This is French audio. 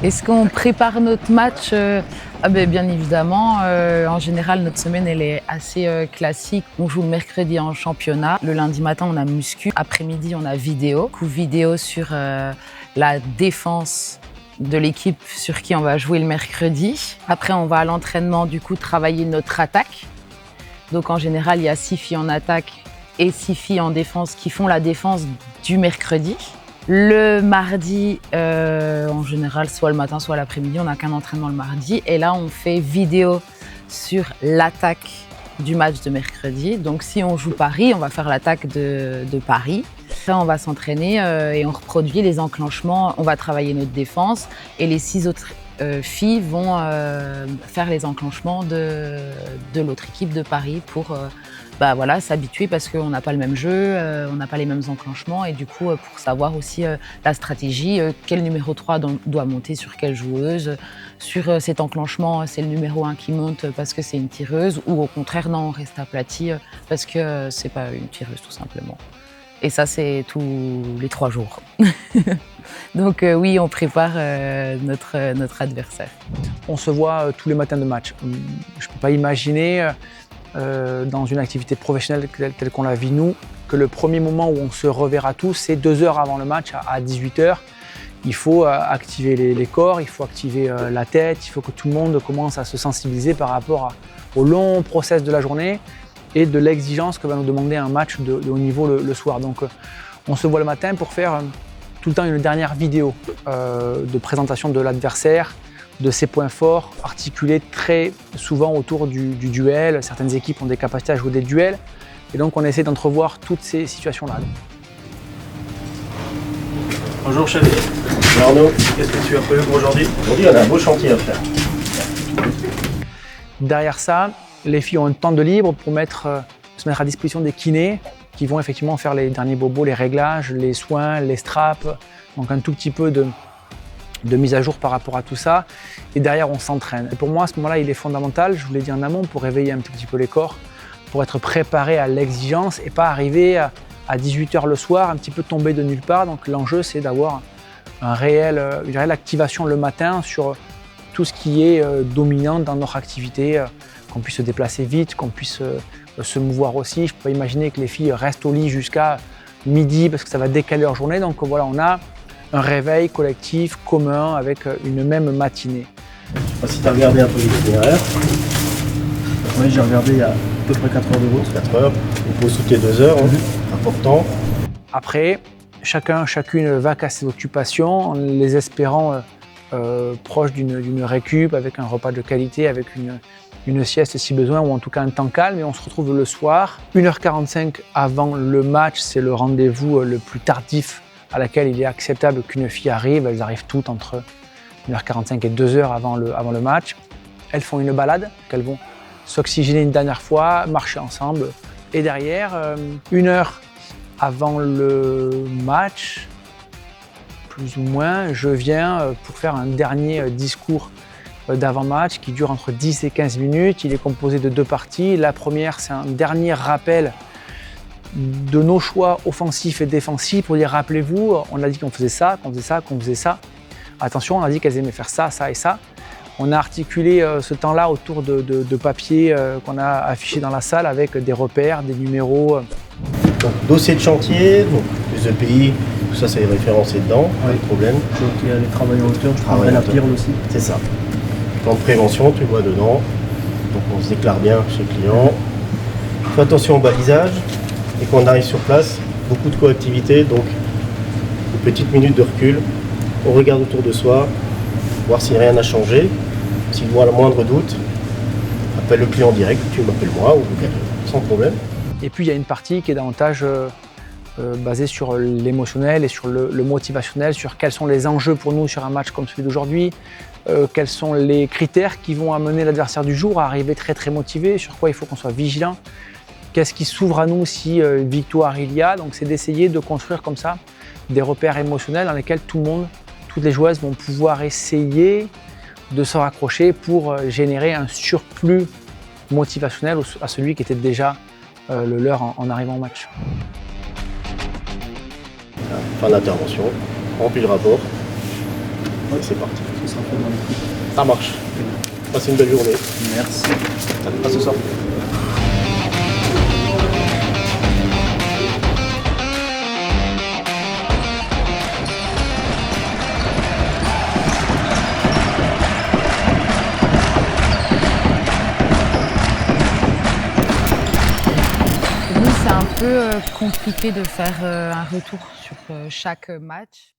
Est-ce qu'on prépare notre match bien évidemment, en général, notre semaine, elle est assez classique. On joue le mercredi en championnat. Le lundi matin, on a muscu. Après-midi, on a vidéo. Coup vidéo sur la défense de l'équipe sur qui on va jouer le mercredi. Après, on va à l'entraînement, du coup, travailler notre attaque. Donc, en général, il y a 6 filles en attaque et 6 filles en défense qui font la défense du mercredi. Le mardi, en général, soit le matin, soit l'après-midi, on n'a qu'un entraînement le mardi. Et là, on fait vidéo sur l'attaque du match de mercredi. Donc, si on joue Paris, on va faire l'attaque de Paris. Après, on va s'entraîner et on reproduit les enclenchements. On va travailler notre défense et les 6 autres filles vont faire les enclenchements de l'autre équipe de Paris pour s'habituer parce qu'on n'a pas le même jeu, on n'a pas les mêmes enclenchements et du coup pour savoir aussi la stratégie, quel numéro 3 doit monter sur quelle joueuse, sur cet enclenchement c'est le numéro 1 qui monte parce que c'est une tireuse ou au contraire non on reste aplati parce que c'est pas une tireuse tout simplement. Et ça c'est tous les 3 jours. Donc oui, on prépare notre adversaire. On se voit tous les matins de match. Je ne peux pas imaginer dans une activité professionnelle telle qu'on la vit nous, que le premier moment où on se reverra tous, c'est 2 heures avant le match, à 18 h. Il faut activer les corps, il faut activer la tête, il faut que tout le monde commence à se sensibiliser par rapport au long process de la journée et de l'exigence que va nous demander un match de haut niveau le soir. Donc on se voit le matin pour faire tout le temps une dernière vidéo de présentation de l'adversaire, de ses points forts, articulés très souvent autour du duel. Certaines équipes ont des capacités à jouer des duels et donc on essaie d'entrevoir toutes ces situations-là. Bonjour chef. Arnaud, qu'est-ce que tu as prévu pour aujourd'hui? Aujourd'hui, on a un beau chantier à faire. Derrière ça, les filles ont un temps de libre pour se mettre à disposition des kinés qui vont effectivement faire les derniers bobos, les réglages, les soins, les straps, donc un tout petit peu de mise à jour par rapport à tout ça. Et derrière, on s'entraîne. Et pour moi, à ce moment-là, il est fondamental, je vous l'ai dit en amont, pour réveiller un tout petit peu les corps, pour être préparé à l'exigence et pas arriver à 18 h le soir, un petit peu tomber de nulle part. Donc l'enjeu, c'est d'avoir une réelle activation le matin sur tout ce qui est dominant dans notre activité, qu'on puisse se déplacer vite, qu'on puisse se mouvoir aussi. Je peux pas imaginer que les filles restent au lit jusqu'à midi parce que ça va décaler leur journée. Donc voilà, on a un réveil collectif commun avec une même matinée. Je ne sais pas si tu as regardé un peu l'itinéraire. Oui, j'ai regardé il y a à peu près 4 heures de route. 4 heures, il faut sauter 2 heures, important. Après, chacune va à ses occupations en les espérant proches d'une récup, avec un repas de qualité, avec une sieste si besoin, ou en tout cas un temps calme. Et on se retrouve le soir, 1h45 avant le match, c'est le rendez-vous le plus tardif à laquelle il est acceptable qu'une fille arrive. Elles arrivent toutes entre 1h45 et 2h avant le match. Elles font une balade, qu'elles vont s'oxygéner une dernière fois, marcher ensemble. Et derrière, 1 heure avant le match, plus ou moins, je viens pour faire un dernier discours d'avant-match qui dure entre 10 et 15 minutes. Il est composé de 2 parties. La première, c'est un dernier rappel de nos choix offensifs et défensifs pour dire rappelez-vous, on a dit qu'on faisait ça, qu'on faisait ça, qu'on faisait ça. Attention, on a dit qu'elles aimaient faire ça, ça et ça. On a articulé ce temps-là autour de papiers qu'on a affichés dans la salle avec des repères, des numéros. Donc, dossier de chantier, donc les EPI, tout ça c'est référencé dedans, pas de problème. Donc il y a les travail en hauteur, je prendrai la pire aussi. C'est ça. Plan de prévention, tu vois dedans. Donc on se déclare bien chez le client. Fais attention au balisage. Et quand on arrive sur place, beaucoup de coactivité, donc une petite minute de recul. On regarde autour de soi, voir si rien n'a changé. S'il voit le moindre doute, appelle le client direct, tu m'appelles moi, ou sans problème. Et puis il y a une partie qui est davantage basée sur l'émotionnel et sur le motivationnel, sur quels sont les enjeux pour nous sur un match comme celui d'aujourd'hui, quels sont les critères qui vont amener l'adversaire du jour à arriver très très motivé, sur quoi il faut qu'on soit vigilant, qu'est-ce qui s'ouvre à nous si victoire il y a. Donc c'est d'essayer de construire comme ça des repères émotionnels dans lesquels tout le monde, toutes les joueuses vont pouvoir essayer de se raccrocher pour générer un surplus motivationnel à celui qui était déjà le leur en arrivant au match. Fin d'intervention, rempli le rapport, et c'est parti. sera fait dans l'équipe. Ça marche. Passez une belle journée. Merci. À ce soir. Pour nous, c'est un peu compliqué de faire un retour sur chaque match.